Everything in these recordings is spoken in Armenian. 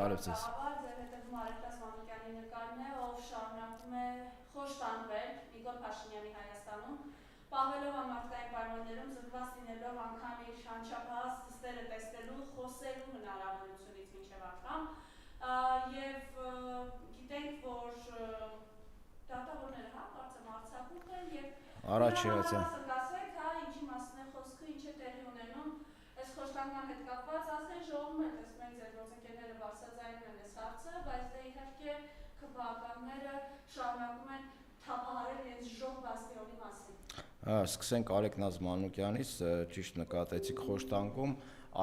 Բարև ձեզ։ Ձեր հետևում Արեգտաս Մանուկյանի նկարն է, ով շարունակում է խոշտանգվել Նիկոլ Փաշինյանի Հայաստանում, պահվելով անմարդկային պայմաններում, զրկված լինելով անգամ իր անչափահաս դստերը տեսնելու, խոսելու հնարավորությունից մինչև անգամ, եւ գիտենք, որ դատավորները, կարծեմ արձակում են եւ ասեք, ինչի մասն է խոսքը, ինչ է տեղի ունենում, այս խոշտանգման հետ կապված ազգային ժողովում է տեսնում ենք ձեր գործընկերները բարձրաձայնում են այս հարցը, բայց դե իհարկե ԿՓԱ-ականները շարունակում են թափահարել իրենց ժող բաստիոնի մասին։ Սկսենք Արեգնազ Մանուկյանից, ճիշտ նկատեցիք խոշտանգում,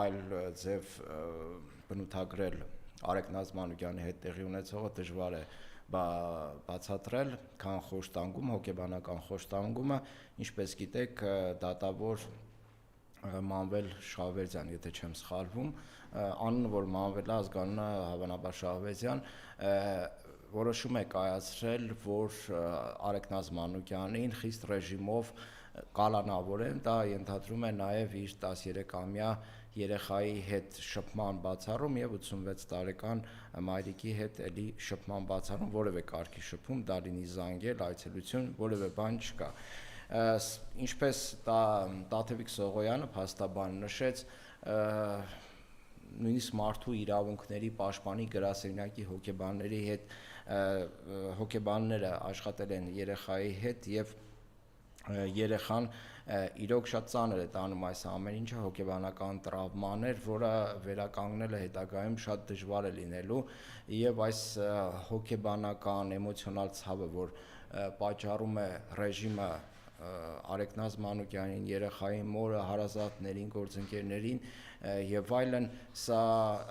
այլ ձև բնութագրել Արեգնազ Մանուկյանի հետ տեղի ունեցողը դժվար է բացատրել, քան խոշտանգում, հոգեբանական խոշտանգումը, ինչպես գիտեք, դատավոր Մանվել Շահվերդյան, եթե չեմ սխալվում, անունը որ Մանվել է, ազգանունը հավանաբար Շահվերդյան, որոշում է կայացրել, որ Արեգնազ Մանուկյանին խիստ ռեժիմով կալանավորեն, դա ենթադրում է նաև իր 13-ամյա երեխայի հետ շփման բացառում եւ 86 տարեկան մայրիկի հետ էլի շփման բացառում, որևէ կարգի շփում, դա լինի զանգել, այցելություն, որևէ բան չկա։ Ինչպես Տաթևիկ Սողոյանը փաստաբան նշեց, նույնիսկ մարդու իրավունքների պաշտպանի գրասենյակի հոգեբանների հետ հոգեբանները աշխատել են երեխայի հետ եւ երեխան իրոք շատ ծանր է տանում այս ամեն ինչը, հոգեբանական տրավմաներ, որը վերականգնելը հետագայում շատ դժվար է լինելու եւ այս հոգեբանական էմոցիոնալ ցավը, որ պատճառում է ռեժիմը Արեգնազ Մանուկյանին, երեխային մորը, հարազատներին, գործընկերներին եւ այլն, սա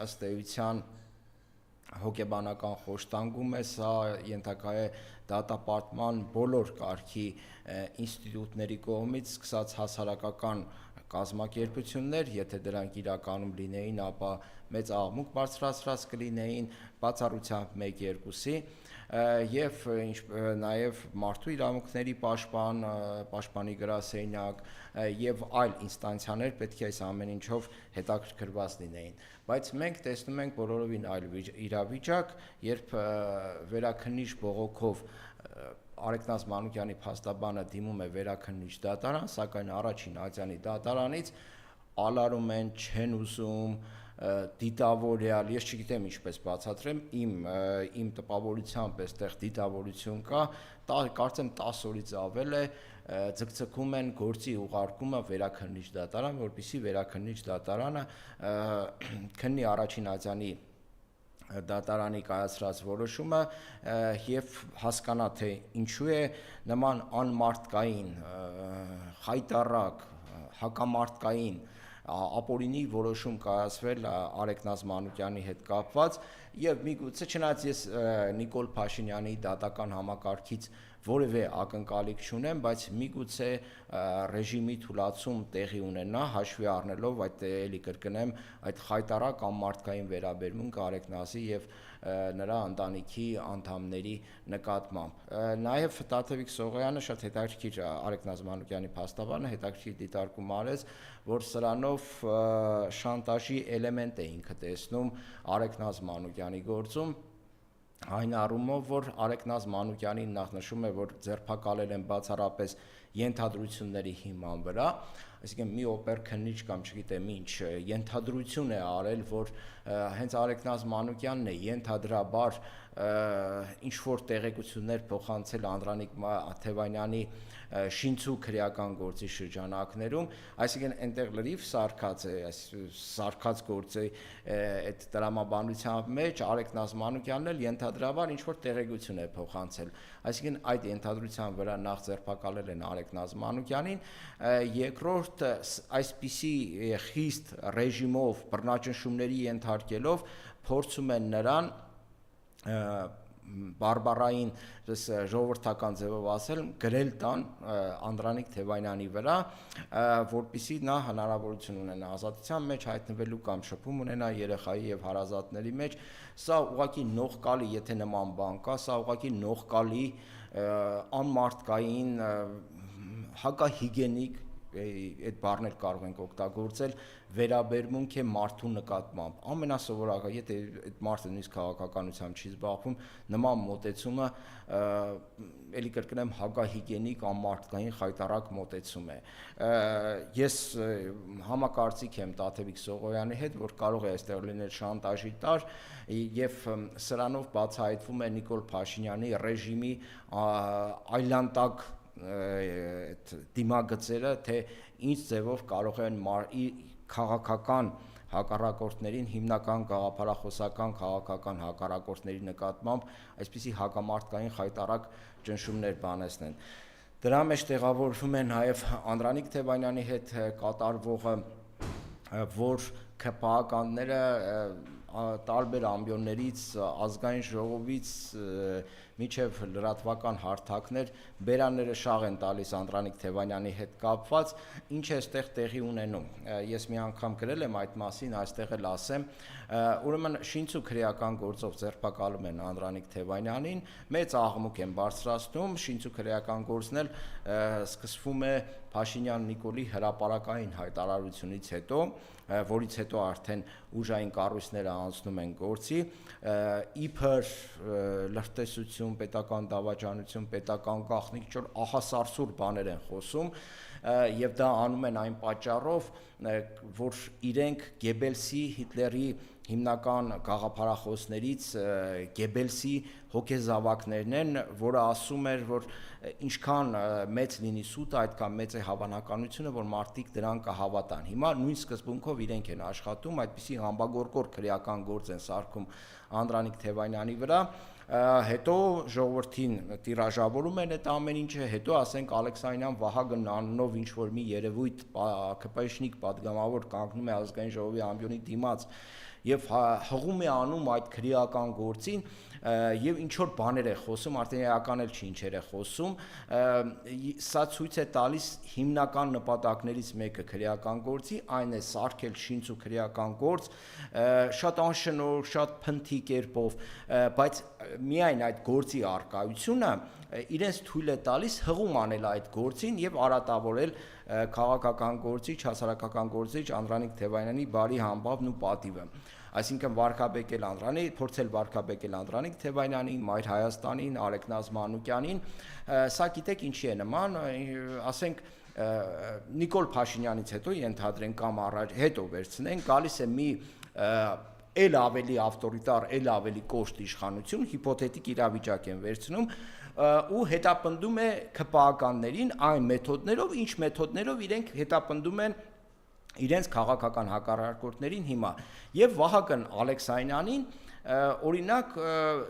ըստ էության հոգեբանական խոշտանգում է, սա ենթակա է դատապարտման բոլոր կարգի ինստիտուտների կողմից, սկսած հասարակական կազմակերպություններ, եթե դրանք իրականում լինեին, ապա մեծ աղմուկ բարձրացրած կլինեին, բացառությամբ 1-2-ի եւ նաեւ մարդու իրավունքների պաշտպանի գրասենյակ եւ այլ ինստանցիաներ պետք է այս ամեն ինչով հետաքրքրված լինեին, բայց մենք տեսնում ենք բոլորովին այլ իրավիճակ, երբ վերաքննիչ բողոքով Արեգնազ Մանուկյանի փաստաբանը դիմում է վերաքննիչ դատարան, սակայն առաջին ատյանի դատարանից ալարում են, չեն ուզում, դիտավորյալ, ես չգիտեմ ինչպես բացատրեմ, իմ տպավորությամբ այստեղ դիտավորություն կա, կարծեմ 10 օրից ավել է, ձգձգում են գործի ուղարկումը վերաքննիչ դատարան, որպեսզի վերաքննիչ դատարանը քննի առաջին ատյանի դատարանի կայացրած որոշումը եւ հասկանա թե ինչու է նման անմարդկային, խայտառակ, հակամարդկային ապօրինի որոշում կայացվել Արեգնազ Մանուկյանի հետ կապված եւ միգուցե չնայած ես Նիկոլ Փաշինյանի դատական համակարգից որևէ ակնկալիք չունեմ, բայց միգուցե ռեժիմի թուլացում տեղի ունենա հաշվի առնելով այդ էլի կրկնեմ այդ խայտառակ անմարդկային վերաբերմունքը Արեգնազի եւ նրա ընտանիքի անդամների նկատմամբ։ Նաեւ Տաթևիկ Սողոյանը շատ հետաքրքիր Արեգնազ Մանուկյանի փաստաբանը հետաքրքիր դիտարկում արեց, որ սրանով շանտաժի էլեմենտ է ինքը տեսնում Արեգնազ Մանուկյանի գործում, այն առումով, որ Արեգնազ Մանուկյանին նախ նշում է, որ ձերբակալել են բացառապես ենթադրությունների հիման վրա, այսինքն մի օպերքննիչ կամ չգիտեմ ինչ ենթադրություն է արել, որ հենց Արեգնազ Մանուկյանն է ենթադրաբար ինչ որ տեղեկություններ փոխանցել Անդրանիկ Թևանյանի շինցու քրեական գործի շրջանակներում, այսինքն այնտեղ լրիվ սարքած գործի այդ տրամաբանության մեջ Արեգնազ Մանուկյանն էլ ենթադրաբար ինչ որ տեղեկություն է փոխանցել, այսինքն այդ ենթադրության վրա նախ ձերբակալել են Արեգնազ Մանուկյանին, երկրորդ այսպիսի խիստ ռեժիմով բռնաճնշումների ենթարկելով փորձում են նրան բարբառային ժողովրդական ձևով ասել գրել տան Անդրանիկ Թևանյանի վրա, որպեսզի նա հնարավորություն ունենա ազատության մեջ հայտնվելու կամ շփում ունենա երեխայի եւ հարազատների մեջ, սա ուղղակի նողկալի, եթե նման բան կա, սա ուղղակի նողկալի անմարդկային հակահիգենիկ այդ բառներ կարող ենք օգտագործել, վերաբերմունք է մարդու նկատմամբ։ Ամենասովորական, եթե այդ մարդը նույնիսկ քաղաքականությամբ չի զբաղվում, նման մոտեցումը էլի կրկնեմ հակահիգիենիկ անմարդկային խայտառակ մոտեցում է։ Ես համակարծիք եմ Տաթևիկ Սողոյանի հետ, որ կարող է այստեղ լինել շանտաժի տար եւ սրանով բացահայտվում է Նիկոլ Փաշինյանի ռեժիմի այլանդակ դիմագծերը, թե ինչ ձևով կարող են քաղաքական հակառակորդներին, հիմնական գաղափարախոսական քաղաքական հակառակորդների նկատմամբ այսպիսի հակամարտկային խայտառակ ճնշումներ բանեցնեն։ Դրա մեջ տեղավորվում է նաև Անդրանիկ Թևանյանի հետ կատարվողը, որ ԿՓԱ-կանները տարբեր ամբիոններից, ազգային ժողովից մինչև լրատվական հարթակներ բերանները շաղ են տալիս Անդրանիկ Թևանյանի հետ կապված, ինչ է այստեղ տեղի ունենում։ Ես մի անգամ գրել եմ այդ մասին, այստեղ էլ ասեմ, ուրեմն շինց ու քրեական գործով ձերբակալում են Անդրանիկ Թևանյանին, մեծ աղմուկ են բարձրացնում, շինց ու քրեական գործն էլ սկսվում է Փաշինյան Նիկոլի հրապարակային հայտարարությունից հետո, որից հետո արդեն ուժային կառույցները անցնում են գործի, իբր լրտեսություն, պետական դավաճանություն, պետական գաղտնիք, ինչ-որ ահասարսուր բաներ են խոսում, եւ դա անում են այն պատճառով, որ իրենք Գեբելսի, Հիտլերի հիմնական գաղափարախոսներից Գեբելսի հոգեզավակներն են, որը ասում էր, որ ինչքան մեծ լինի սուտը, այդքան մեծ է հավանականությունը, որ մարդիկ դրան կհավատան։ Հիմա նույն սկզբունքով իրենք են աշխատում, այդպիսի համբագորկոր քրեական գործ են սարքում Անդրանիկ Թևանյանի վրա, հետո ժողովրդին տիրաժավորում են այդ ամեն ինչը, հետո ասենք Ալեքսանյան Վահագնն անունով ինչ որ մի երևույթ ԿՊՇ-նիկ падգամավոր կանգնում է ազգային ժողովի ամբիոնի դիմաց եւ հղում է անում այդ քրեական գործին եւ ինչ որ բաներ է խոսում, արդեն էական էլ չի ինչեր է խոսում, սա ցույց է տալիս հիմնական նպատակներից մեկը քրեական գործի, այն է սարքել շինց ու քրեական գործ, շատ անշնորհ, շատ փնթի կերպով, բայց միայն այդ գործի արկայությունը իրենց թույլ է տալիս հղում անել այդ գործին եւ արատավորել քաղաքական գործիչ, հասարակական գործիչ Անդրանիկ Թևանյանի բարի համբավն ու պատիվը։ Այսինքն վարկաբեկել Անդրանիկ, փորձել վարկաբեկել Անդրանիկ Թևանյանին, Մայր Հայաստանին, Արեգնազ Մանուկյանին, սա գիտեք ինչի է նման, ասենք Նիկոլ Փաշինյանից հետո ենթադրենք կամ հետո վերցնենք, գալիս է մի էլ ավելի ավտորիտար, էլ ավելի կոշտ իշխանություն, հիպոթետիկ իրավիճակ են վերցնում ու հետապնդում է ԿՊԱ-կաններին այն մեթոդներով, ինչ մեթոդներով իրենք հետապնդում են իրենց քաղաքական հակառակորդներին հիմա եւ Վահագն Ալեքսանյանին օրինակ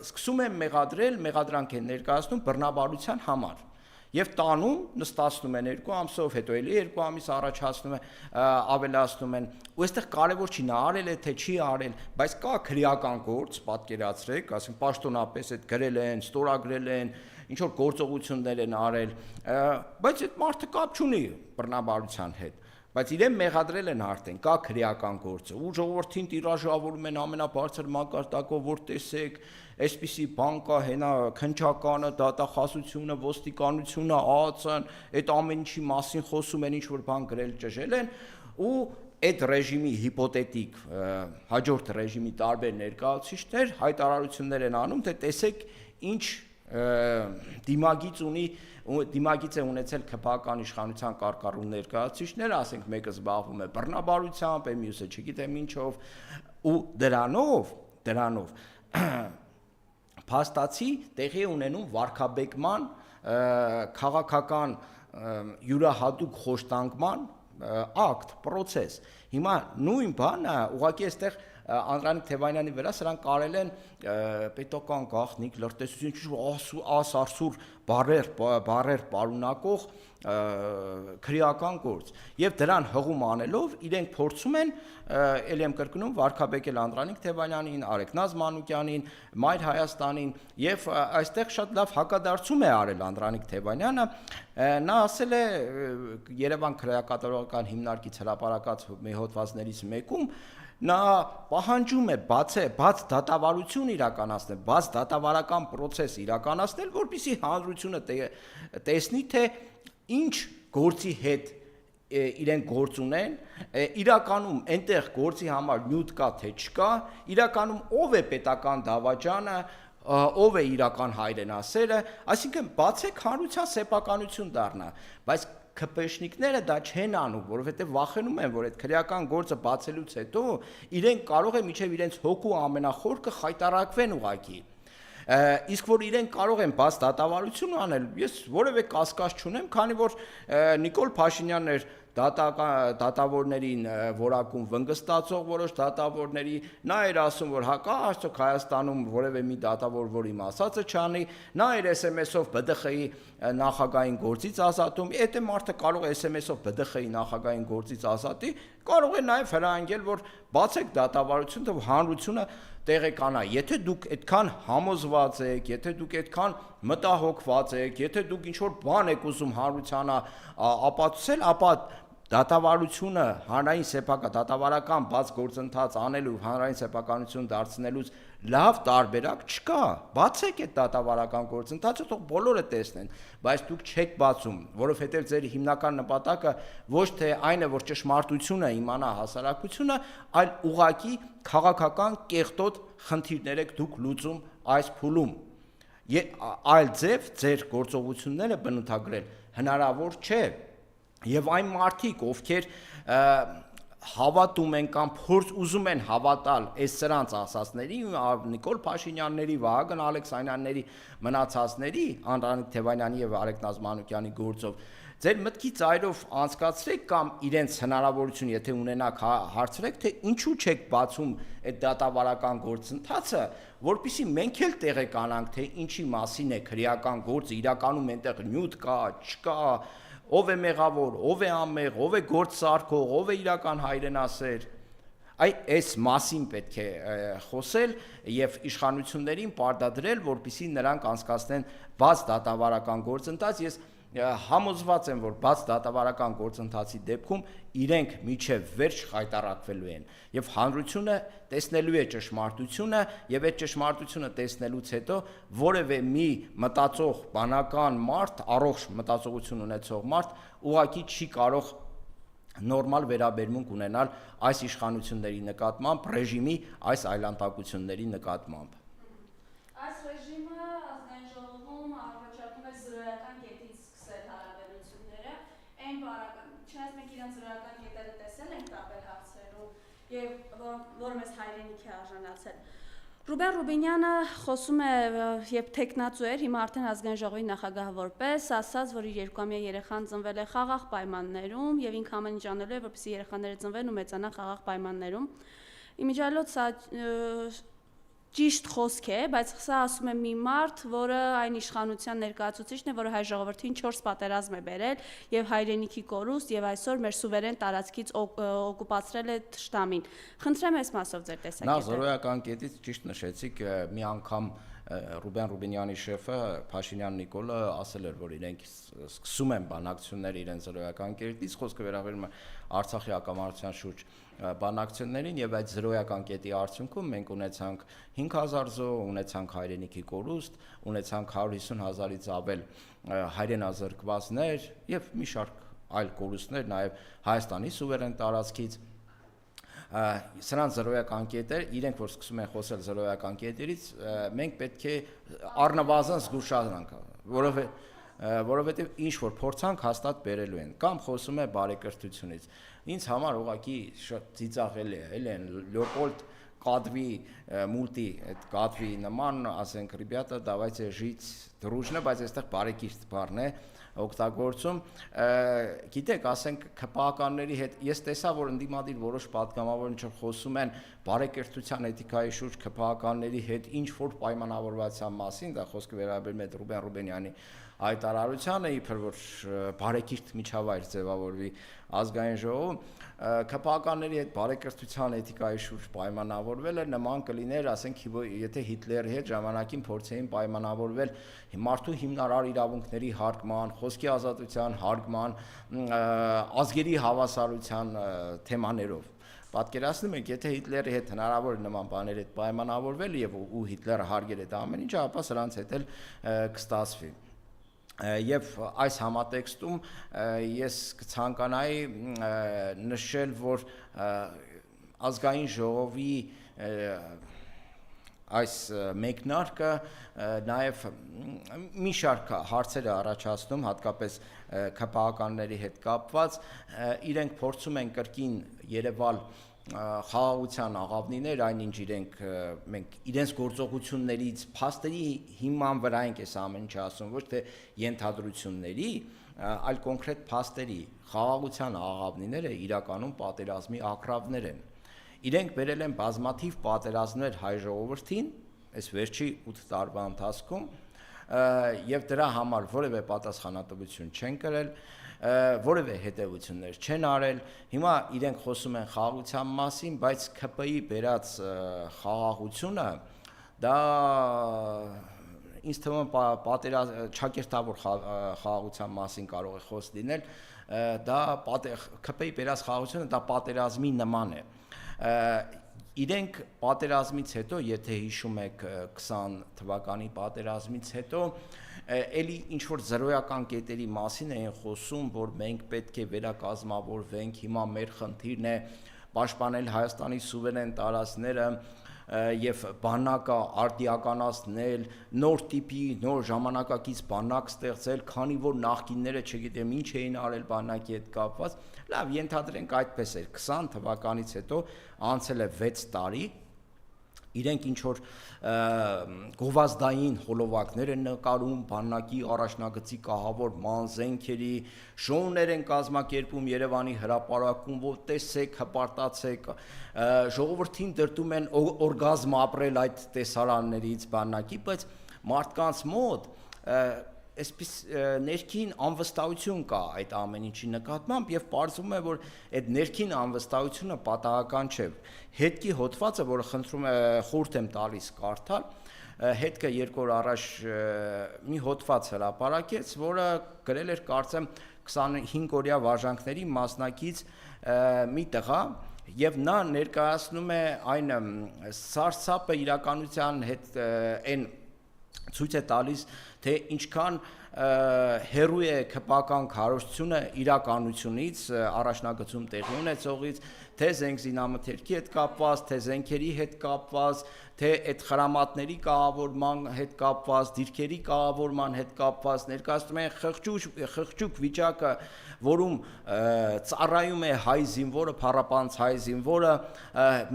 սկսում են մեղադրանք են ներկայացնում բռնաբարության համար եւ տանում նստացնում են 2 ամսով, հետո էլի 2 ամիս առաջացնում են, ավելացնում են, ու այստեղ կարևոր չի նա արել է թե չի արել, բայց կա քրեական գործ, պատկերացրեք, ասենք պաշտոնապես այդ գրել են, ստորագրել են, ինչ որ գործողություններ են արել, բայց այդ մարդը կապ չունի բռնաբարության հետ։ Բայց իրեն մեղադրել են արդեն, կա քրեական գործը, ու ժողովրդին տիրաժավորում են ամենաբարձր մակարդակով, որ տեսեք, այսպիսի բան կա, հենա քննչականը, դատախազությունը, ոստիկանությունը, ԱԱՑ-ն, այդ ամեն ինչի մասին խոսում են, ինչ որ բան գրել ճժել են, ու այդ ռեժիմի հիպոթետիկ հաջորդ ռեժիմի տարբեր ներկայացուցիչներ հայտարարություններ են անում, թե տեսեք ինչ դիմագիծ է ունեցել ԿՊԱ-կան իշխանության կարգառու ներկայացուցիչները, ասենք մեկը զբաղվում է բռնաբարությամբ, մյուսը չգիտեմ ինչով, ու դրանով փաստացի տեղի ունենում վարկաբեկման, քաղաքական յուրահատուկ խոշտանգման ակտ, պրոցես։ Հիմա նույն բանը ուղղակի այստեղ Անդրանիկ Թևանյանի վրա սրանք կարել են պետական գաղտնիք, լրտեսություն, ասարսուր բարեր պարունակող քրեական գործ եւ դրան հղում անելով իրենք փորձում են ելի եմ կրկնում վարկաբեկել Անդրանիկ Թևանյանին, Արեգնազ Մանուկյանին, Մայր Հայաստանին եւ այստեղ շատ լավ հակադարձում է արել Անդրանիկ Թևանյանը, նա ասել է Երևան քրեակատարողական հիմնարկից հրապարակած մի հոդվածներից մեկում նա պահանջում է բաց դատավարություն իրականացնել, բաց դատավարական process իրականացնել, որպեսզի հանրությունը տեսնի, թե ինչ գործի հետ իրենք գործ ունեն, իրականում այնտեղ գործի համար նյութ կա թե չկա, իրականում ով է պետական դավաճանը, ով է իրական հայրենասերը, այսինքն բացեք հանրության սեփականություն դառնա, բայց ԿՊՇ-նիկները դա չեն անում, որովհետև վախենում են, որ այդ քրեական գործը բացելուց հետո իրենք կարող է մինչև իրենց հոգու ամենախորքը խայտարակվեն ուղակի։ Իսկ որ իրենք կարող են բաց դատավարություն անել, ես որևէ կասկած չունեմ, քանի որ Նիկոլ Փաշինյանն էր դատավորներին որակում վնգստացող որոշ դատավորների, նա էր ասում, որ հակա արդյոք Հայաստանում որևէ մի դատավոր, որ իմ ասածը չանի, նա էր SMS-ով ԲԴԽ-ի նախագահային գործից ազատում, եթե մարդը կարող է SMS-ով ԲԴԽ-ի նախագահային գործից ազատի, կարող է նաև հրահանգել, որ բացեք դատավարություն, թող հանրությունը տեղեկանա, եթե դուք այդքան համոզված եք, եթե դուք այդքան մտահոգված եք, եթե դուք ինչ-որ բան եք ուզում հանրությանը ապացուցել, ապա դատավարությունը հանրային դատավարական բաց գործընթաց անելու, հանրային սեփականություն դարձնելուց լավ տարբերակ չկա, բացեք այդ դատավարական գործընթացը, թող բոլորը տեսնեն, բայց դուք չեք բացում, որովհետև ձեր հիմնական նպատակը ոչ թե այն է, որ ճշմարտությունը իմանա հասարակությունը, այլ ուղղակի քաղաքական կեղտոտ խնդիրներ եք դուք լուծում այս փուլում, այլ ձև ձեր գործողությունները բնութագրել հնարավոր չէ, եւ այն մարդիկ, ովքեր հավատում են կամ ուզում են հավատալ այս սրանց ասածների, Նիկոլ Փաշինյանների, Վահագն Ալեքսանյանների, մնացածների, Անդրանիկ Թևանյանի եւ Արեգ Նազմանուկյանի գործով, ձեր մտքի ծայրով անցկացրեք կամ իրենց հնարավորություն, եթե ունենաք հարցրեք, թե ինչու չեք բացում այդ դատավարական գործընթացը, որpիսի մենք էլ տեղեկանանք, թե ինչի մասին է քրեական գործը, իրականում այնտեղ նյութ կա, չկա, ով է մեղավոր, ով է անմեղ, ով է գործ սարքող, ով է իրական հայրենասեր, այս մասին պետք է խոսել եւ իշխանություններին պարտադրել, որպեսզի նրանք անցկացնեն բաց դատավարական գործընթաց, ես համոզված եմ, որ բաց դատավարական գործընթացի դեպքում իրենք միջև վերջ խայտարակվելու են եւ հանրությունը տեսնելու է ճշմարտությունը եւ այդ ճշմարտությունը տեսնելուց հետո որևէ մի մտածող բանական մարդ, առողջ մտածողություն ունեցող մարդ ուղղակի չի կարող նորմալ վերաբերմունք ունենալ այս իշխանությունների նկատմամբ, ռեժիմի այս այլանդակությունների նկատմամբ։ Այս ռեժիմը ազգային ժողովում առաջարկում է զրոյական կետից սկսել հարաբերությունները, այն բարական, չնայած մենք իրենց զրոյական կետերը տեսել ենք տարբեր հարցերում եւ որ մեզ հայրենիք է արժանացել։ Ռուբեն Ռուբինյանը խոսում է եւ տեխնացու էր, հիմա արդեն ազգային ժողովի նախագահ որպես, ասաց, որ իր 2-ամյա երեխան ծնվել է խաղաղ պայմաններում եւ ինքը ամեն ինչ անելու է, որպեսզի երեխաները ծնվեն ու մեծանան խաղաղ պայմաններում։ Իմիջիայլոց սա ճիշտ խոսք է, բայց սա ասում է մի մարդ, որը այն իշխանության ներկայացուցիչն է, որը հայ ժողովրդին 4 պատերազմ է բերել եւ հայրենիքի կորուստ եւ այսօր մեր սուվերեն տարածքից օկուպացրել է թշնամին։ Խնդրեմ այս մասով ձեր տեսակետը։ Նա զրոյական կետից ճիշտ նշեցիք, մի անգամ Ռուբեն Ռուբինյանի շեֆը Փաշինյան Նիկոլը ասել էր, որ իրենք սկսում են բանակցություններ իրենց զրոյական կետից, խոսքը վերաբերում է Արցախի հակամարտության շուրջ բանակցություններին եւ այդ զրոյական կետի արդյունքում մենք ունեցանք 5000 զոհ, ունեցանք հայրենիքի կորուստ, ունեցանք 150,000-ից ավել հայրենազրկվածներ եւ մի շարք այլ կորուստներ նաեւ Հայաստանի սուվերեն տարածքից սրանց զրոյական կետեր, իրենք որ սկսում են խոսել զրոյական կետերից, մենք պետք է առնվազն զգուշանանք, որովհետև ինչ որ փորձանք հաստատ բերելու են, կամ խոսում է բարեկրթությունից։ Ինձ համար ուղղակի շատ ծիծաղելի է, էլի են Լեոպոլդ Կադվի մուլտի, այդ Կադվի նման, ասենք, ребята, давайте жить дружно, բայց այստեղ բարեկիրթ բառն է օգտագործում, գիտեք, ասենք ԿՊԱ-ականների հետ, ես տեսա, որ ընդդիմադիր որոշ պատգամավորներ խոսում են բարեկրթության էթիկայի շուրջ ԿՊԱ-ականների հետ ինչ որ պայմանավորվածության մասին, դա խոսքը վերաբերում է Ռուբեն Ռուբենյանի հայտարարությանը, իբր որ բարեկիրթ միջավայր ձևավորվի ազգային ժողովում, ԿՊԱ-ականների հետ բարեկրթության էթիկայի շուրջ պայմանավորվելը նման կլիներ, ասենք, եթե Հիտլերի հետ ժամանակին փորձեին պայմանավորվել մարդու հիմնարար իրավունքների հարգման, խոսքի ազատության հարգման, ազգերի հավասարության թեմաներով։ Պատկերացնում եք, եթե Հիտլերի հետ հնարավոր է նման բաների հետ պայմանավորվել եւ ու Հիտլերը հարգեր այդ ամեն ինչը, ապա սրանց հետ էլ կստացվի։ Եվ այս համատեքստում ես կցանկանայի նշել, որ ազգային ժողովի այս մեկնարկը նաև մի շարք հարցեր է առաջացնում, հատկապես ՔՊԱ-ականների հետ կապված, իրենք փորձում են կրկին երևալ խաղաղության աղավնիներ, այնինչ մենք իրենց գործողություններից փաստերի հիման վրա ենք այս ամեն ինչը ասում, ոչ թե ենթադրությունների, այլ կոնկրետ փաստերի, խաղաղության աղավնիները իրականում պատերազմի ակրավներ են։ Իրենք բերել են բազմաթիվ պատերազմներ հայ ժողովրդին, այս վերջի 8 տարվա ընթացքում, եւ դրա համար որևէ պատասխանատվություն չեն կրել, որևէ հետևություններ չեն արել։ Հիմա իրենք խոսում են խաղաղության մասին, բայց ՔՊ-ի բերած խաղաղությունը դա ինձ թվում է ճակերտավոր խաղաղության մասին կարող է խոսք լինել, դա ՔՊ-ի բերած խաղաղությունը դա պատերազմի նման է։ Իրենք պատերազմից հետո, եթե հիշում եք 20 թվականի պատերազմից հետո, էլի ինչ-որ զրոյական կետերի մասին էին խոսում, որ մենք պետք է վերակազմավորվենք, հիմա մեր խնդիրն է պաշտպանել Հայաստանի սուվերեն տարածքները եւ բանակը արդիականացնել, նոր տիպի, նոր ժամանակակից բանակ ստեղծել, քանի որ նախկինները չգիտեմ ինչ էին արել բանակի հետ կապված, լավ, ենթադրենք այդպես էր, 20 թվականից հետո անցել է 6 տարի, իրենք ինչ-որ գովազդային հոլովակներ են նկարում, բանակի առաջնագծի կահավորման, զենքերի, շոուներ են կազմակերպում Երևանի հրապարակում, որ տեսեք, հպարտացեք, ժողովրդին դրդում են օրգազմ ապրել այդ տեսարաններից բանակի, բայց մարդկանց մոտ այսպես ներքին անվստահություն կա այդ ամեն ինչի նկատմամբ եւ պարզվում է, որ այդ ներքին անվստահությունը պատահական չէ։ Հետքի հոդվածը, որը խորհուրդ եմ տալիս կարդալ, հետքը 2 օր առաջ մի հոդված հրապարակեց, որը գրել էր կարծեմ 25-օրյա վարժանքների մասնակից մի տղա, եւ նա ներկայացնում է այն սարսափը իրականության հետ այն ցույց է տալիս, թե ինչքան հերույ է ՔՊԱ-ական քարոզությունը իրականությունից, առաջնագծում տեղի ունեցողից, թե զենքզինամթերքի հետ կապված, թե զենքերի հետ կապված, թե այդ խրամատների կառավարման հետ կապված, դիրքերի կառավարման հետ կապված, ներկայացնում են խղճուկ վիճակը, որում ծառայում է հայ զինվորը, փառապանց հայ զինվորը,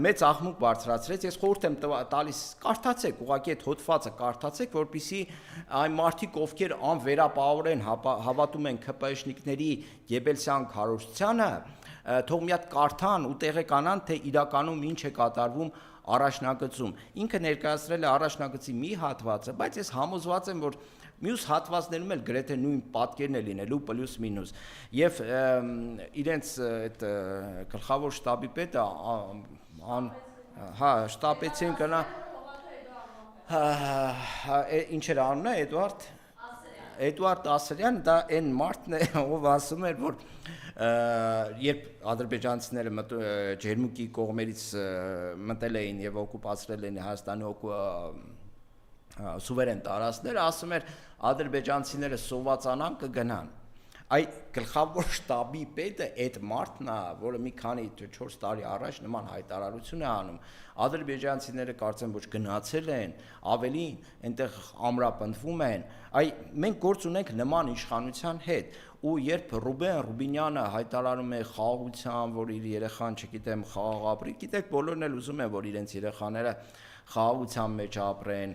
մեծ աղմուկ բարձրացրեց։ Ես խորհուրդ եմ տալիս, կարդացեք, ուղղակի այդ հոդվածը կարդացեք, որպեսզի այն մարդիկ, ովքեր անվերապահորեն հավատում են ՔՊԸ-շնիկների Գեբելսյան քարոզությանը, թող մի հատ կարդան ու տեղեկանան, թե իրականում ինչ է կատարվում առաջնագծում։ Ինքը ներկայացրել է առաջնագծի մի հատվածը, բայց ես համոզված եմ, որ մյուս հատվածներում էլ գրեթե նույն պատկերն է լինելու պլյուս մինուս։ Եվ իրենց այդ գլխավոր շտաբի պետը շտաբեցին գնա ինչ էր անունը Էդուարդ Ասրյան, դա այն մարդն է, ով ասում էր, որ երբ ադրբեջանցիները ջերմուկի կողմերից մտել էին եւ օկուպացրել էին Հայաստանի սուվերեն տարածքները, ասում էր ադրբեջանցիները սովածանան կգնան։ Այ գլխավոր շտաբի պետը այդ մարդն է, որը մի քանի 4 տարի առաջ նման հայտարարություն է անում։ Ադրբեջանցիները կարծեմ ոչ գնացել են, ավելին այնտեղ ամրապնդվում են։ Այ մենք գործ ունենք նման իշխանության հետ, ու երբ Ռուբեն Ռուբինյանը հայտարարում է խաղաղության, որ իր երեխան, չգիտեմ, խաղաղ ապրի, գիտեք, բոլորն էլ ուզում են, որ իրենց երեխաները խաղաղության մեջ ապրեն,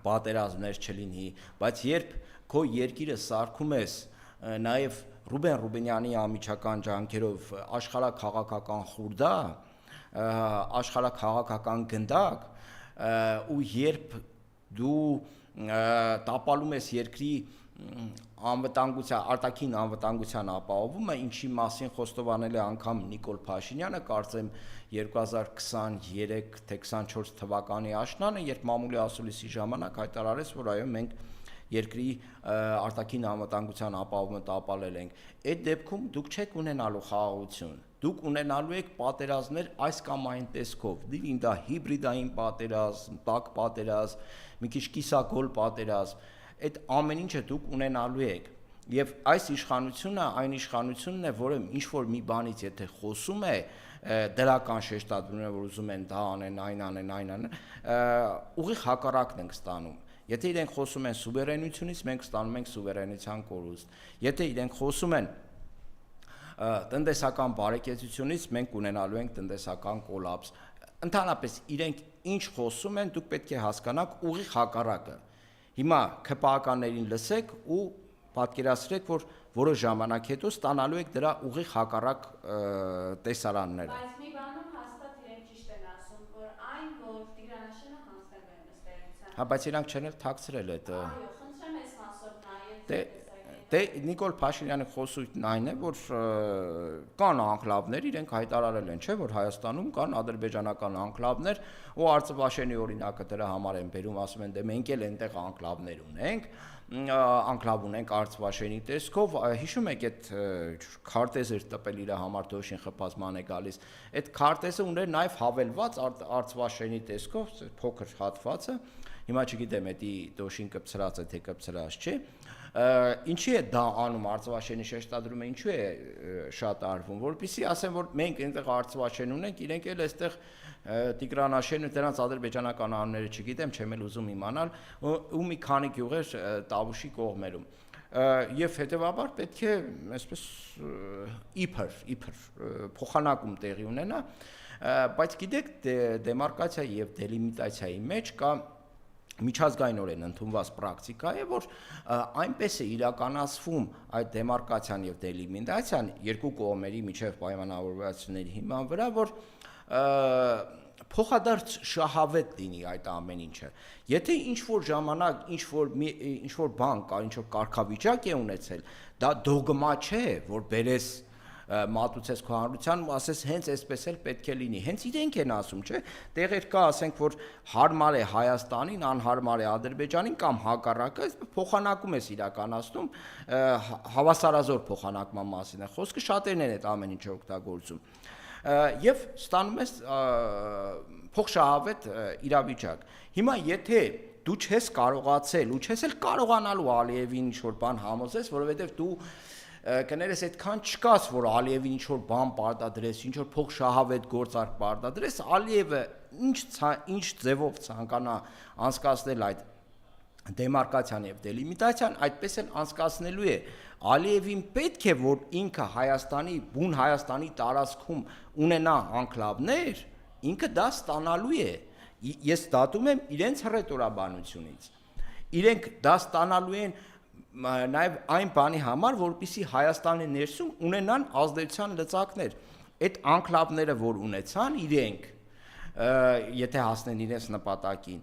պատերազմներ չլինի, բայց երբ քո երկիրը սարքում ես նաև Ռուբեն Ռուբինյանի անմիջական ջանքերով աշխարհաքաղաքական խուրդա, աշխարհաքաղաքական գնդակ, ու երբ դու տապալում ես երկրի արտաքին անվտանգության ապահովումը, ինչի մասին խոստովանել է անգամ Նիկոլ Փաշինյանը, կարծեմ 2023 թե 24 թվականի աշնանը, երբ մամուլի ասուլիսի ժամանակ հայտարարեց, որ այո, մենք երկրի արտաքին անվտանգության ապահովումը տապալել ենք։ Այդ դեպքում դուք չեք ունենալու խաղաղություն, դուք ունենալու եք պատերազմներ այս կամ այն տեսքով, դին դա հիբրիդային պատերազմ, տաք պատերազմ, մի քիչ կիսագոլ պատերազմ, այդ ամեն ինչը դուք ունենալու եք։ Եվ այս իշխանությունը այն իշխանությունն է, որը ինչ որ մի բանից եթե խոսում է, դրական շեշտադրում է, որ ուզում են դա անեն, այն անեն, ուղիղ հակառակն ենք ստանում։ Եթե իրենք խոսում են սուվերենությունից, մենք ստանում ենք սուվերենության կորուստ։ Եթե իրենք խոսում են տնտեսական բարեկեցությունից, մենք ունենալու ենք տնտեսական կոլապս։ Ընդհանրապես իրենք ինչ խոսում են, դուք պետք է հասկանաք ուղիղ հակառակը։ Հիմա ԿՊԱ-ականներին լսեք ու պատկերացրեք, որ որոշ ժամանակ հետո ստանալու եք դրա ուղիղ հակառակ տեսարանները։ Բայց մի բանում հաստատ իրենք ճիշտ են ասում, որ այն, որ Տիգրան Աշենը հանձնել է ըստ էության։ Հա, բայց իրանք չեն էլ թաքցրել այդ։ Այո, խնդրեմ այս մասով նայեք։ Դե Նիկոլ Փաշինյանի խոսույթն այն է, որ կան անկլավներ, իրենք հայտարարել են, չէ՞, որ Հայաստանում կան ադրբեջանական անկլավներ, ու Արցախաշենի օրինակը դրա համար են բերում, ասում են, դե մենք էլ այնտեղ անկլավներ ունենք, անկլավ ունենք Արցախաշենի տեսքով, հիշում եք այդ քարտեզը տպել իր համար դոշին խփածման է գալիս, այդ քարտեզը ուներ նաև հավելված Արցախաշենի տեսքով, փոքր հատվածը, հիմա չգիտեմ, էդի դոշին կպցրած է, թե կպցրած չի։ Ինչի է դա անում Արցախաշենի շեշտադրումը, ինչու է շատ արվում, որպեսզի ասեն, որ մենք այնտեղ Արցախաշեն ունենք, իրենք էլ այստեղ Տիգրան Աշենը դրանց ադրբեջանական անունները չգիտեմ, չեմ էլ ուզում իմանալ, ու մի քանի գյուղեր Տավուշի կողմերում։ Եվ հետևաբար պետք է այսպես իբր փոխանակում տեղի ունենա, բայց գիտեք, դեմարկացիայի եւ դելիմիտացիայի մեջ կա միջազգայինորեն ընդունված պրակտիկա է, որ այնպես է իրականացվում այդ դեմարկացիան եւ դելիմիտացիան երկու կողմերի միջև պայմանավորվածությունների հիման վրա, որ փոխադարձ շահավետ լինի այդ ամեն ինչը։ Եթե ինչ-որ ժամանակ ինչ-որ բան կա, ինչ-որ կարգավիճակ է ունեցել, դա դոգմա չէ, որ բերես մատուցես քո հանրության ու ասես հենց այսպես էլ պետք է լինի։ Հենց իրենք են ասում, չէ՞։ Տեղեր կա, ասենք, որ հարմար է Հայաստանին, անհարմար է Ադրբեջանին կամ հակառակը, փոխանակում ես իրականացնում, հավասարազոր փոխանակման մասին է խոսքը, շատերն են այդ ամեն ինչը օգտագործում։ Եւ ստանում ես փոխշահավետ իրավիճակ։ Հիմա եթե դու չես կարողացել ու չես էլ կարողանալու Ալիևին ինչ-որ բան համոզես, որովհետեւ դու կներես այդքան չկաս, որ Ալիևին ինչ-որ բան պարտադրես, ինչ-որ փոխշահավետ գործարք պարտադրես, Ալիևը ինչ ձևով ցանկանա անցկացնել այդ դեմարկացիան եւ դելիմիտացիան, այդպես էլ անցկացնելու է։ Ալիևին պետք է, որ ինքը Հայաստանի, բուն Հայաստանի տարածքում ունենա անկլավներ, ինքը դա ստանալու է։ Ես դատում եմ իրենց հռետորաբանությունից։ Իրենք դա ստանալու են նաև այն բանի համար, որպեսզի Հայաստանի ներսում ունենան ազդեցության լծակներ։ Այդ անկլավները, որ ունեցան իրենք, եթե հասնեն իրենց նպատակին,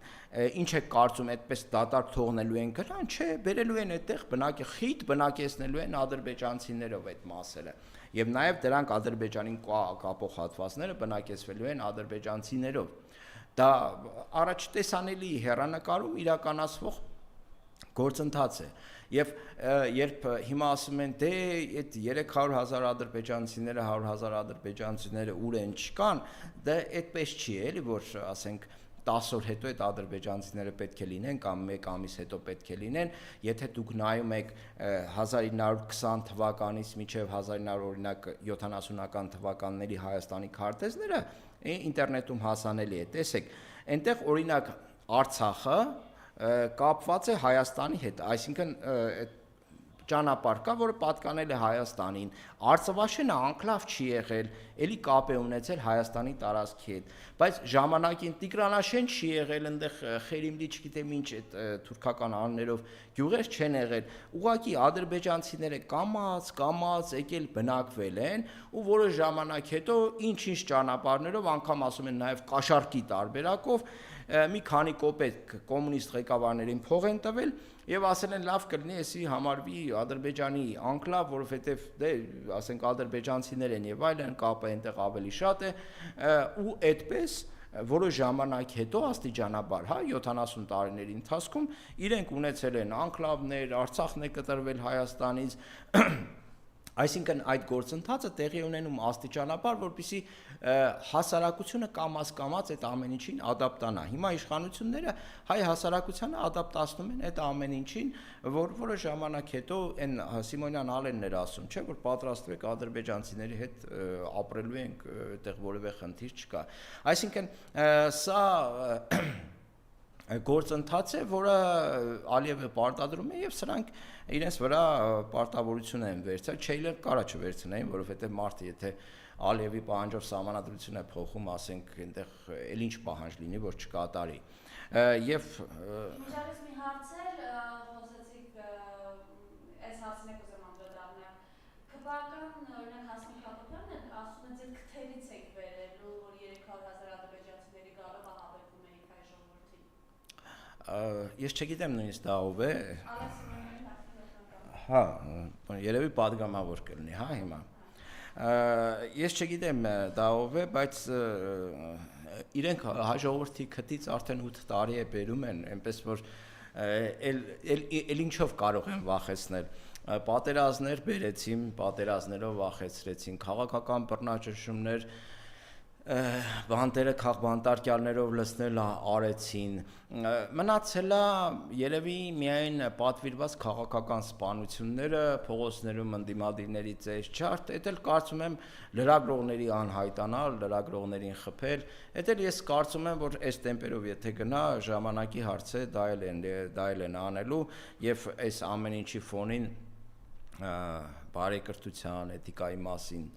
ինչ է կարծում, այդպես դատարկ թողնելու են գրան, չէ, բերելու են այդտեղ խիտ բնակեցնելու են ադրբեջանցիներով այդ մասերը։ Եվ նաև դրանք Ադրբեջանին կապող հատվածները բնակեցվելու են ադրբեջանցիներով։ Դա առաջ տեսանելի հեռանկարում իրականացվող գործընթաց է։ Եվ երբ հիմա ասում են, դե այդ 300,000 ադրբեջանցիները, 100,000 ադրբեջանցիները ուր են չկան, դա այդպես չի, էլի, որ ասենք 10 օր հետո այդ ադրբեջանցիները պետք է լինեն կամ 1 ամիս հետո պետք է լինեն, եթե դուք նայում եք 1920 թվականից մինչև 1900 օրինակ 70-ական թվականների Հայաստանի քարտեզները ինտերնետում հասանելի է, տեսեք, այնտեղ օրինակ Արցախը կապված է Հայաստանի հետ, այսինքն ճանապարհ կա, որը պատկանել է Հայաստանին, Արցախաշենը անկլավ չի եղել, էլի կապ է ունեցել Հայաստանի տարածքի հետ, բայց ժամանակին Տիգրանաշեն չի եղել, այնտեղ Խերիմլի չգիտեմ ինչ այդ թուրքական անուններով գյուղեր չեն եղել, ուղղակի ադրբեջանցիները կամած եկել բնակվել են ու որոշ ժամանակ հետո ինչ-ինչ ճանապարհներով, անգամ ասում են նաև կաշառքի տարբերակով մի քանի կոպեկ կոմունիստ ղեկավարներին փող են տվել եւ ասել են լավ կլինի էսի համարվի Ադրբեջանի անկլավ, որովհետեւ դե ասենք ադրբեջանցիներ են եւ այլն, կապը այնտեղ ավելի շատ է ու այդպես որոշ ժամանակ հետո աստիճանաբար, հա, 70 տարիների ընթացքում իրենք ունեցել են անկլավներ, Արցախն է կտրվել Հայաստանից, Այսինքն այդ գործընթացը տեղի ունենում աստիճանաբար, որպեսզի հասարակությունը կամաց-կամաց այդ ամեն ինչին ադապտանա։ Հիմա իշխանությունները հայ հասարակությանը ադապտացնում են այդ ամեն ինչին, որ որը ժամանակ հետո այն Սիմոնյան Ալենն էր ասում, չէ՞ որ պատրաստվեք ադրբեջանցիների հետ ապրելու ենք, այդտեղ որևէ խնդիր չկա։ Այսինքն սա գործընթաց է, որը Ալիևը պարտադրում է եւ սրանք իրենց վրա պարտավորություն են վերցրել, չէ՞ կարա չվերցնեին, որովհետեւ մարդը եթե Ալիևի պահանջով սահմանադրություն է փոխում, ասենք, այնտեղ էլ ինչ պահանջ լինի, որ չկատարի։ Եվ Միջավայրից մի հարց էր, խոսեցիք այս հարցին եք ուզում անդրադառնալ։ Քպական օրինակ Հասմիկ Հակոբյանն ասում է, ձեր քթերից եք վերելու, որ 300,000 ադրբեջանցիների գալը հավելվում էիք հայ ժողովրդին։ Ես չգիտեմ նույնիսկ դա ով է։ Հա, երևի падգամավոր կլինի, հա, հիմա։ Ես չգիտեմ դա ով է, բայց իրենք հայ ժողովրդի քթից արդեն 8 տարի է բերում են, այնպես որ էլ ինչով կարող են վախեցնել։ Պատերազմներ բերեցին, պատերազմներով վախեցրեցին, քաղաքական բռնաճնշումներ բանտերը քաղբանտարկյալներով լցնել արեցին, մնացել է երևի միայն պատվիրված քաղաքական սպանությունները, փողոցներում ընդդիմադիրների ծեզ չարտ, դա էլ կարծում եմ լրագրողների անհայտանալ, լրագրողներին խփել, դա էլ ես կարծում եմ, որ այս տեմպերով եթե գնա ժամանակի հարց է, դա էլ են անելու եւ այս ամեն ինչի ֆոնին բարեկրթության, էթիկայի մասին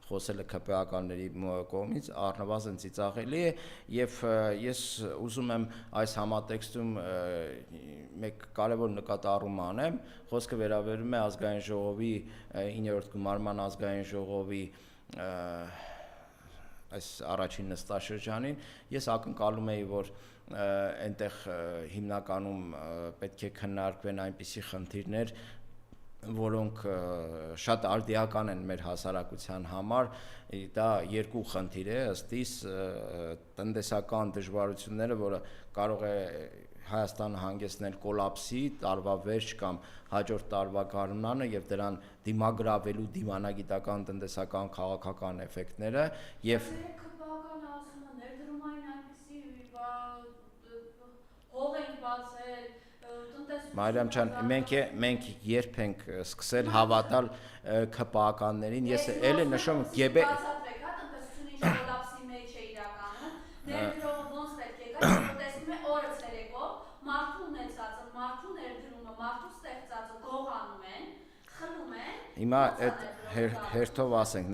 խոսելը ԿՊԱ-ականների կողմից առնվազն ծիծաղելի է եւ ես ուզում եմ այս համատեքստում մեկ կարևոր նկատառում անեմ, խոսքը վերաբերում է ազգային ժողովի 9-րդ գումարման ազգային ժողովի այս առաջին նստաշրջանին, ես ակնկալում էի, որ այնտեղ հիմնականում պետք է քննարկվեն այնպիսի խնդիրներ, որոնք շատ արդիական են մեր հասարակության համար, դա երկու խնդիր է, ըստ իս տնտեսական դժվարությունները, որը կարող է Հայաստանը հանգեցնել կոլապսի, տարվա վերջ կամ հաջորդ տարվա գարնանը եւ դրան դիմագրավելու դիվանագիտական, տնտեսական, քաղաքական էֆեկտները եւ ԿՊԱ-ական ասումը ներդրումային այնպեսի հող են բացել Մարիամ ջան, մենք երբ ենք սկսել հավատալ ԿՊԱ-ականներին, ես էլ եմ նշում Հիմա այդ հերթով ասենք,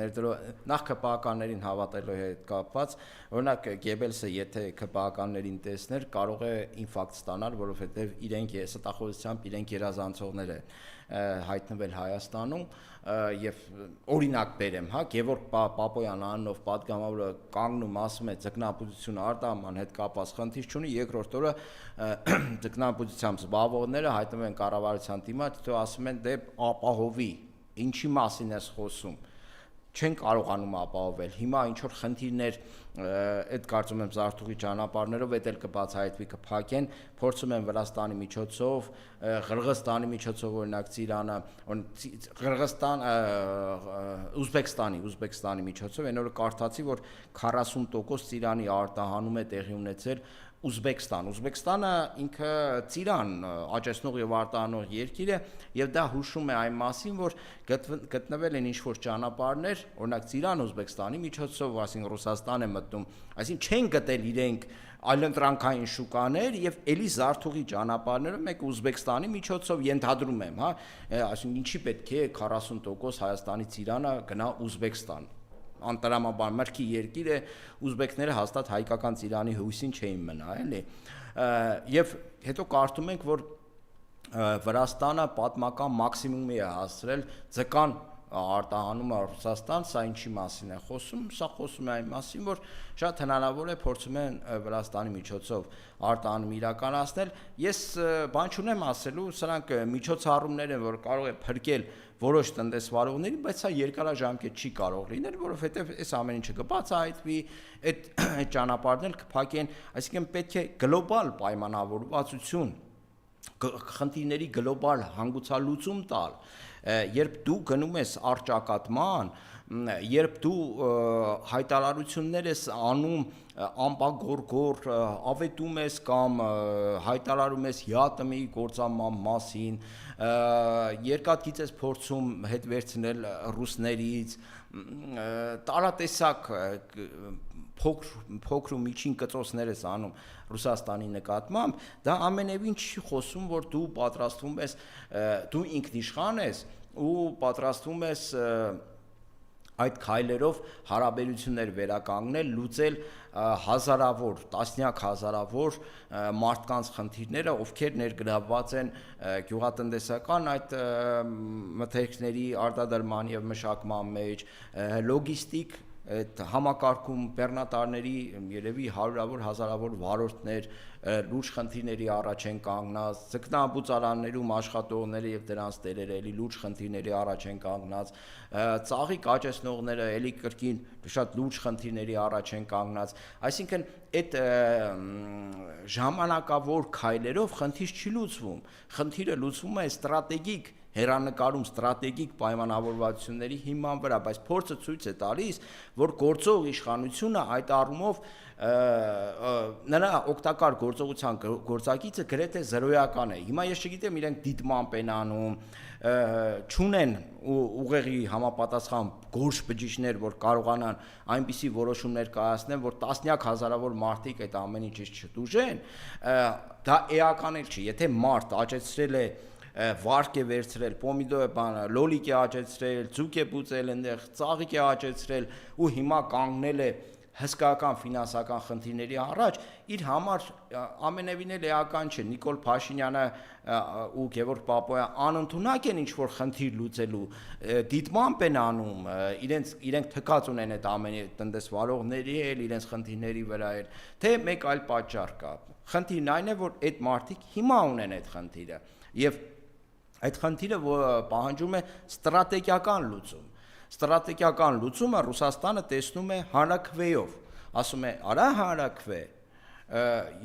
նախ ԿՊԱ-ականներին հավատալու հետ կապված, օրինակ Գեբելսը եթե ԿՊԱ-ականներին տեսներ, կարող է ինֆարկտ ստանալ, որովհետև իրենք ստախոդությամբ իրենք երազանցողներ են հայտնվել Հայաստանում եւ օրինակ բերեմ, հա, Գևորգ Պապոյան անունով պատգամավորը կանգնում ասում է ձկնապուծություն արտահանման հետ կապված խնդիր չունի, երկրորդ օրը ձկնապուծությամբ զբաղվողները հայտնվում են կառավարության դիմաց, հետո ասում են դե ապահովի Ինչի մասին ես խոսում, չեն կարողանում ապահովել, հիմա ինչ-որ խնդիրներ, այդ կարծում եմ Զարթուղի ճանապարհներով էլ կբացահայտվի, կփակեն, փորձում են Վրաստանի միջոցով, Ղրղստանի միջոցով օրինակ Ծիրանը, Ուզբեկստանի միջոցով, այն օրը կարդացի, որ 40% Ծիրանի արտահանում է տեղի ունեցել Ուզբեկստանը ինքը Ծիրան աճեցնող եւ արտահանող երկիր է եւ դա հուշում է այն մասին, որ գտնվել են ինչ-որ ճանապարհներ, օրինակ Ծիրան Ուզբեկստանի միջոցով, այսինքն Ռուսաստան է մտնում, այսինքն չեն գտել իրենք այլընտրանքային շուկաներ եւ էլի Զարթուղի ճանապարհները մեկ Ուզբեկստանի միջոցով ենթադրում եմ, հա, այսինքն ինչի պետք է 40% Հայաստանի Ծիրանը գնա Ուզբեկստան անտրամաբան մրգի երկիր է, ուզբեկները հաստատ հայկական Ծիրանի հույսին չէին մնա, էլի։ Եվ հետո կարդում ենք, որ Վրաստանը պատմական մաքսիմումի է հասցրել ձկան արտահանումը Ռուսաստան, սա ինչի մասին է խոսում, սա խոսում է այն մասին, որ շատ հնարավոր է փորձում են Վրաստանի միջոցով արտահանում իրականացնել։ Ես բան չունեմ ասելու, սրանք միջոցառումներ են, որ կարող է փրկել որոշ տնտեսվարողների, բայց սա երկարաժամկետ չի կարող լինել, որովհետև այս ամեն ինչը կբացահայտվի, այդ ճանապարհն էլ կփակեն, այսինքն պետք է գլոբալ պայմանավորվածություն խնդիրների գլոբալ հանգուցալուծում տալ, երբ դու գնում ես առճակատման, երբ դու հայտարարություններ ես անում ամպագորգոր, ավետում ես կամ հայտարարում ես ՀԱՏՄ-ի գործառման մասին, երկաթգիծ ես փորձում հետ վերցնել ռուսներից, տարատեսակ փոքր ու միջին կծոցներ ես անում Ռուսաստանի նկատմամբ, դա ամենևին չի խոսում, որ դու պատրաստվում ես, դու ինքնիշխան ես ու պատրաստվում ես այդ քայլերով հարաբերություններ վերականգնել, լուծել հազարավոր, տասնյակ հազարավոր մարդկանց խնդիրները, ովքեր ներգրավված են գյուղատնտեսական այդ մթերքների արտադրման եւ մշակման մեջ, լոգիստիկ այդ համակարգում բեռնատարների երևի հարյուրավոր հազարավոր վարորդներ լուրջ խնդիրների առաջ են կանգնած, ձկնաբուծարաններում աշխատողները եւ դրանց տերերը էլի լուրջ խնդիրների առաջ են կանգնած, ծաղիկ աճեցնողները էլի կրկին շատ լուրջ խնդիրների առաջ են կանգնած, այսինքն այդ ժամանակավոր քայլերով խնդիր չի լուծվում, խնդիրը լուծվում է ստրատեգիկ հերանեկարում ստրատեգիկ պայմանավորվածությունների հիման վրա, բայց փորձը ցույց է տալիս, որ գործող իշխանությունը այդ առումով նրա օգտակար գործողության գործակիցը գրեթե զրոյական է։ Հիմա ես չգիտեմ իրենք դիտմամբ են անում, չունեն ուղեղի համապատասխան գործ բջիջներ, որ կարողանան այնպիսի որոշումներ կայացնեն, որ տասնյակ հազարավոր մարդիկ այդ ամեն ինչից չտուժեն, դա էական էլ չի, եթե մարդ աճեցրել է վարկ է վերցրել, լոլիկ է աճեցրել, ձուկ է բուծել այնտեղ, ծաղիկ է աճեցրել ու հիմա կանգնել է հսկայական ֆինանսական խնդիրների առաջ, իր համար ամենևին էլ էական չէ, Նիկոլ Փաշինյանը ու Գևորգ Պապոյանը անընդունակ են ինչ-որ խնդիր լուծելու, դիտմամբ են անում, իրենք թքած ունեն այդ ամենի տնտեսվարողների էլ, իրենց խնդիրների վրա էլ, թե մեկ այլ պատճառ կա։ Խնդիրն այն է, որ այդ մարդիկ հիմա ունեն այդ խնդիրը եւ այդ խնդիրը պահանջում է ստրատեգիական լուծում։ Ստրատեգիական լուծումը Ռուսաստանը տեսնում է հանրաքվեով, ասում է՝ «Արա հանրաքվե»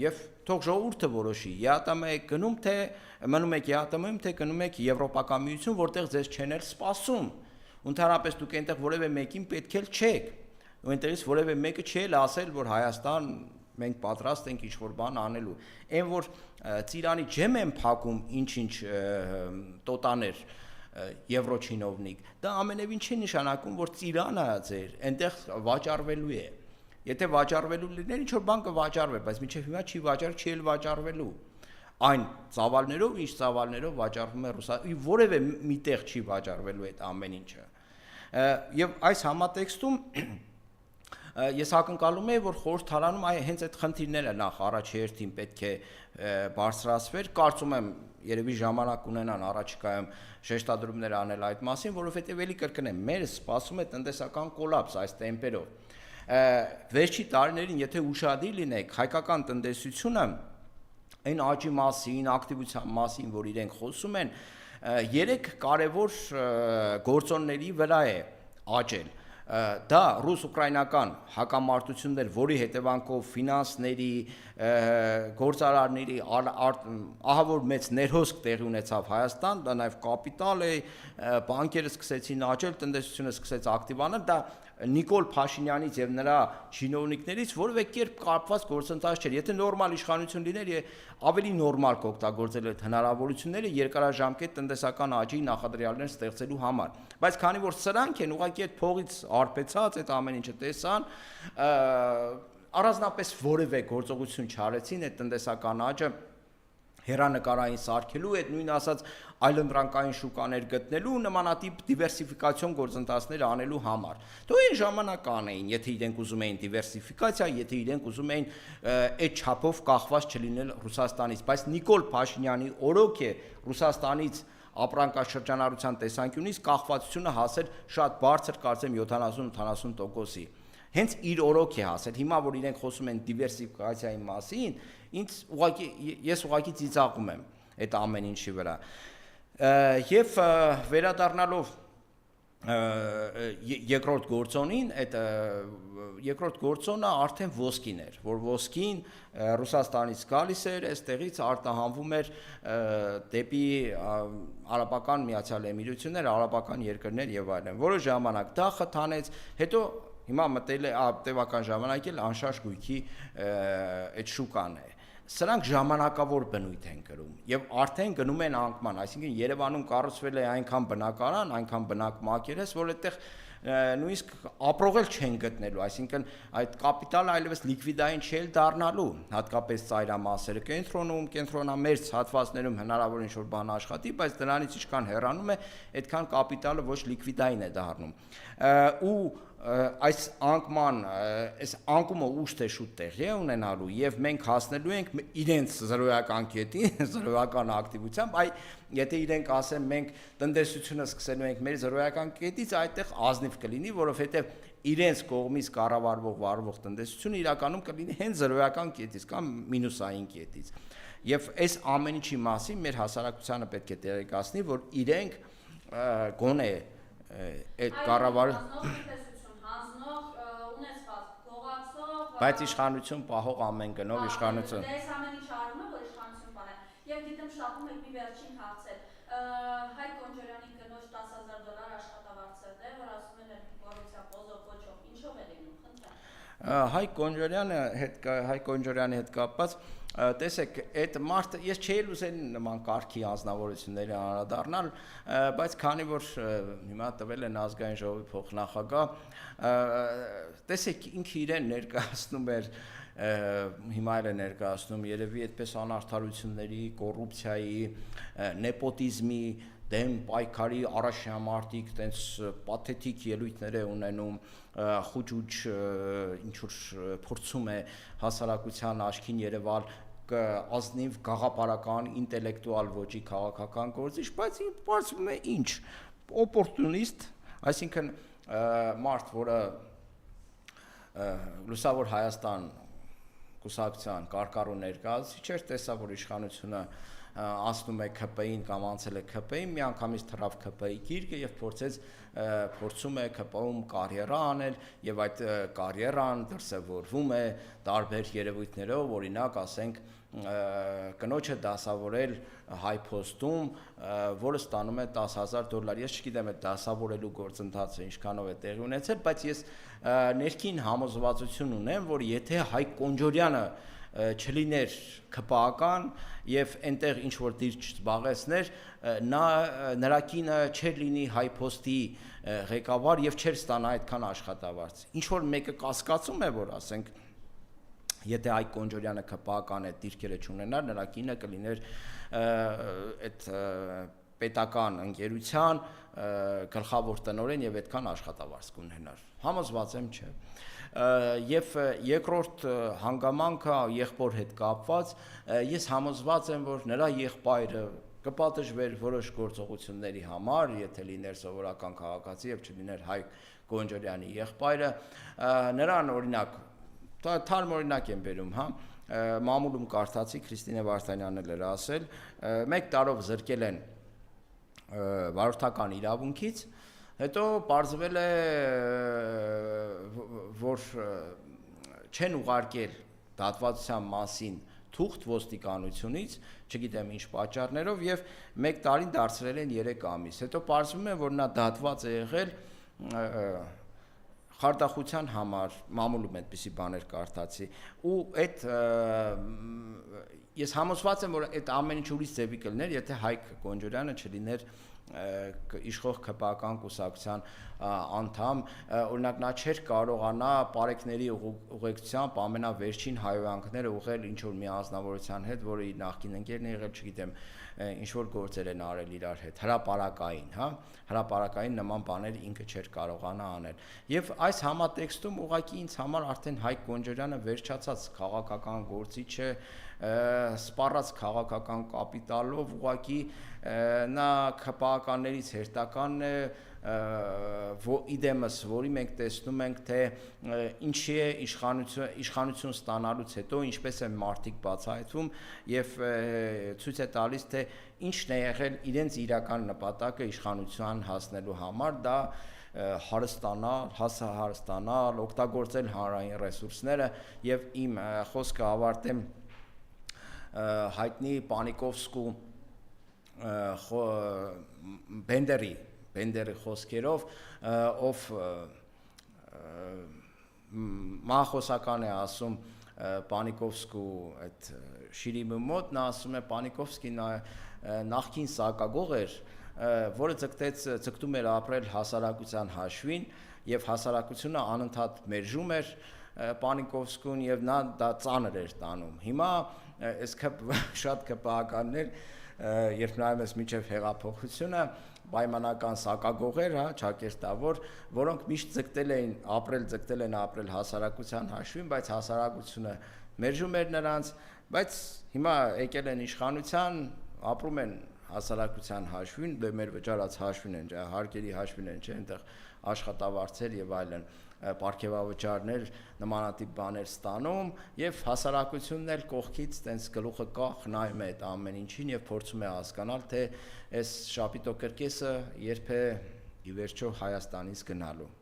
եւ թող ժողովուրդը որոշի, ԵԱՏՄ եք գնում, թե մնում եք ԵԱՏՄ-ում, թե գնում եք Եվրոպական միություն, որտեղ ձեզ չեն էլ սպասում։ Ընդհանրապես դուք այնտեղ որևէ մեկին պետք էլ չեք։ Ու այնտեղից որևէ մեկը չի էլ ասել, որ Հայաստան մենք պատրաստ ենք ինչ-որ բան անելու։ Այն որ ծիրանի ջեմ են փակում ինչ-ինչ տոտաներ եվրոչինովնիկ, դա ամենևին չի նշանակում, որ ծիրանը ձեր այնտեղ վաճառվելու է։ Եթե վաճառվելու լիներ, ինչ-որ բան կվաճառվեր, բայց մինչև հիմա չի վաճառ, չի էլ վաճառվելու։ Այն ծավալներով, ինչ ծավալներով վաճառվում է Ռուսաստանում, որևէ միտեղ չի վաճառվելու այդ ամեն ինչը։ Եվ այս համատեքստում ես ակնկալում եմ, որ խորհրդարանում հենց այդ խնդիրները նախ առաջերտին պետք է բարձրացվեր, կարծում եմ երևի ժամանակ ունենան առաջիկայում շեշտադրումներ անել այդ մասին, որովհետև էլի կրկնեմ, մեր սպասում է տնտեսական կոլապս այս տեմպերով։ Վերջի տարիներին, եթե ուշադիր լինեք, հայկական տնտեսությունը այն աճի մասին, ակտիվության մասին, որ իրենք խոսում են, 3 կարևոր գործոնների վրա է աճել։ Դա ռուս-ուկրաինական հակամարտություններ, որի հետևանքով ֆինանսների, գործարարների ահավոր մեծ ներհոսք տեղի ունեցավ Հայաստան, դա նաև կապիտալ է, բանկերը սկսեցին աճել, տնտեսությունը սկսեց ակտիվանալ, դա Նիկոլ Փաշինյանից եւ նրա չինովնիկներից որևէ կերպ կապված գործընթաց չէր։ Եթե նորմալ իշխանություն լիներ, ավելի նորմալ կօգտագործել այդ հնարավորությունները երկարաժամկետ տնտեսական աճի նախադրյալներ ստեղծելու համար։ Բայց քանի որ սրանք են ուղղակի այդ փողից արբեցած, այդ ամեն ինչը տեսան, առանձնապես որևէ գործողություն չարեցին այդ տնտեսական աճը հերանեկարային սարքելու, այդ նույն ասած այլընտրանքային շուկաներ գտնելու, նմանատիպ դիվերսիֆիկացիոն գործընթացներ անելու համար։ Դու այն ժամանակ անեին, եթե իրենք ուզում էին դիվերսիֆիկացիա, եթե իրենք ուզում էին այդ չափով կախված չլինել Ռուսաստանից, բայց Նիկոլ Փաշինյանի օրոք է Ռուսաստանից ապրանքաշրջանառության տեսանկյունից կախվածությունը հասել շատ բարձր, կարծեմ 70-80%-ի։ Հենց իր օրոք է հասել։ Հիմա որ իրենք խոսում են դիվերսիֆիկացիայի մասին, ես ուղղակի ծիծաղում եմ այդ ամեն ինչի վրա։ Եվ վերադառնալով երկրորդ գործոնին այդ երկրորդ գործոնը արդեն ոսկին էր, որ ոսկին Ռուսաստանից գալիս էր, այստեղից արտահանվում էր դեպի Արաբական Միացյալ Էմիրություններ, արաբական երկրներ եւ այլն։ Որոշ ժամանակ դա խթանեց, հետո հիմա մտել է տևական ժամանակ էլ անշարժ գույքի այդ շուկան է։ Սրանք ժամանակավոր բնույթ են կրում եւ արդեն գնում են անկման, այսինքն Երևանում կառուցվել է այնքան բնակարան, այնքան բնակ մակերես, որ այդտեղ նույնիսկ ապրողել չեն գտնելու, այսինքն այդ կապիտալը այլևս լիկվիդային չի դառնալու, հատկապես ծայրամասերը կենտրոնամերձ հատվածներում հնարավոր ինչ-որ բան աշխատի, բայց դրանից ինչքան հեռանում է, այդքան կապիտալը ոչ լիկվիդային է դառնում։ Ու այս անկման, այս անկումը ուշ թե շուտ տեղի է ունենալու եւ մենք հասնելու ենք իրենց զրոյական կետին, զրոյական ակտիվությամբ, եթե իրենք ասեն մենք տնտեսությունը սկսելու ենք մեր զրոյական կետից, այդտեղ ազնիվ կլինի, որովհետեւ իրենց կողմից կառավարվող վարվող տնտեսությունը իրականում կլինի հենց զրոյական կետից կամ մինուսային կետից։ Եվ այս ամեն ինչի մասին մեր հասարակությանը պետք է տեղեկացնի, որ իրենք գոնե այդ կառավարը բայց իշխանություն պահող ամեն գնով իշխանություն։ Դες ամեն ինչ արում է, որ իշխանություն պահի։ Եվ գիտեմ շտապում եք մի վերջին հարցեր։ Հայկ Կոնջարյանի կնոջ $10,000 աշխատավարձերն է, որ ասում են կոռուպցիա պոզով կոչով, ինչով է լինում, խնդրեմ։ Հայկ Կոնջարյանի հետ կապված տեսեք, այդ մարդը ես չէի լուզել նման կարգի անձնավորությունների անդրադառնալ, բայց քանի որ հիմա տվել են ազգային ժողովի փոխնախագահ, տեսեք ինքը իրեն ներկայացնում էր հիմա էլ է ներկայացնում երևի այդպես անարդարությունների, կոռուպցիայի, նեպոտիզմի դեմ պայքարի առաջնամարտիկ տենց պաթետիկ ելույթներ է ունենում, խուճուճ ինչ-որ փորձում է հասարակության աչքին երևալ ազնիվ գաղափարական ինտելեկտուալ ոճի քաղաքական գործիչ, բայց բացվում է ինչ օպորտունիստ, այսինքն մարդ, որը Լուսավոր Հայաստան կուսակցության կարկառու ներկայացուցիչ էր, տեսա, որ իշխանությունը անցնում է ՔՊ-ին կամ անցել է ՔՊ-ին, միանգամից թռավ ՔՊ-ի գիրկը եւ փորձում է ՔՊ-ում կարիերա անել եւ այդ կարիերան դրսեւորվում է տարբեր երևույթներով, օրինակ, ասենք, կնոջը դասավորել հայփոստում, որը ստանում է $10,000, ես չգիտեմ այդ դասավորելու գործընթացը ինչքանով է տեղի ունեցել, բայց ես ներքին համոզվածություն ունեմ, որ եթե Հայկ Կոնջարյանը չլիներ ԿՊԱ-ական եւ այնտեղ ինչ որ դիր չզբաղեցներ, նրա կինը չէր լինի հայփոստի ղեկավար եւ չէր ստանա այդքան աշխատավարձ։ Ինչ որ մեկը կասկածում է, որ ասենք եթե Հայկ Կոնջարյանը ԿՊԱ-ական այդ դիրքերը չունենար, նրա կինը կլիներ այդ պետական ընկերության գլխավոր տնօրեն եւ այդքան աշխատավարձ կունենար։ Համոզված եմ, չէ։ Եվ երկրորդ հանգամանքը եղբոր հետ կապված, ես համոզված եմ, որ նրա եղբայրը կպատժվեր որոշ գործողությունների համար, եթե լիներ սովորական քաղաքացի եւ չլիներ Հայկ Կոնջարյանի եղբայրը, նրան օրինակ թարմ օրինակ եմ բերում, հա, մամուլում կարդացի Քրիստինե Վարդանյանն էլ էր ասել, 1 տարով զրկել են վարորդական իրավունքից, հետո պարզվել է, որ չեն ուղարկել դատվածության մասին թուղթ ոստիկանությունից, չգիտեմ ինչ պատճառներով եւ 1 տարին դարձրել են 3 ամիս, հետո պարզվում է, որ նա դատված է եղել խարդախության համար, մամուլում այդպիսի բաներ կարդացի, ու այդ ես համոզված եմ, որ այդ ամեն ինչ ուրիշ ձևի կլիներ, եթե Հայկ Կոնջարյանը չլիներ իշխող ԿՊԱ-ական կուսակցության անդամ, օրինակ նա չէր կարողանա պարեկների ուղեկցությամբ ամենավերջին հայհոյանքները ուղղել ինչ որ մի անձնավորության հետ, որը իր նախկին ընկերն է եղել, չգիտեմ, ինչ որ գործեր են արել իրար հետ, հրապարակային, հա, հրապարակային նման բաներ ինքը չէր կարողանա անել։ Եվ այս համատեքստում ուղղակի ինձ համար արդեն Հայկ Կոնջարյանը վերջացած քաղաքական գործիչ է, սպառած քաղաքական կապիտալով, ուղղակի նա ԿՊԱ-ականներից հերթականն է, իդեմս, որի մենք տեսնում ենք, թե ինչի է իշխանություն ստանալուց հետո ինչպես են մարդիկ բացահայտվում եւ ցույց է տալիս, թե ինչն է եղել իրենց իրական նպատակը իշխանության հասնելու համար, դա հարստանալ, հասարստանալ, օգտագործել հանրային ռեսուրսները եւ իմ խոսքը ավարտեմ հայտնի Պանիկովսկու Բենդերի խոսքերով, ով մահախոսական է ասում Պանիկովսկու այդ շիրիմի մոտ, նա ասում է Պանիկովսկին նախկին սակագող էր, որը ձգտում էր ապրել հասարակության հաշվին եւ հասարակությունը անընդհատ մերժում էր Պանիկովսկուն եւ նա դա ծանր էր տանում։ Հիմա այս շատ քպականներ, երբ նայում ես միջև հեղափոխությունը, պայմանական սակագողեր, ճակերտավոր, որոնք միշտ ձգտել են ապրել հասարակության հաշվին, բայց հասարակությունը մերժում էր նրանց, բայց հիմա եկել են իշխանության, ապրում են հասարակության հաշվին, մեր վճարած հաշվին են, հարկերի հաշվին են, չէ, այնտեղ աշխատավարձեր եւ այլն, պարգևավճարներ, նմանատիպ բաներ ստանում եւ հասարակությունն էլ կողքից տենց գլուխը կախ նայում է այդ ամեն ինչին եւ փորձում է հասկանալ, թե այս շապիտո կրկեսը երբ է ի վերջո Հայաստանից գնալու։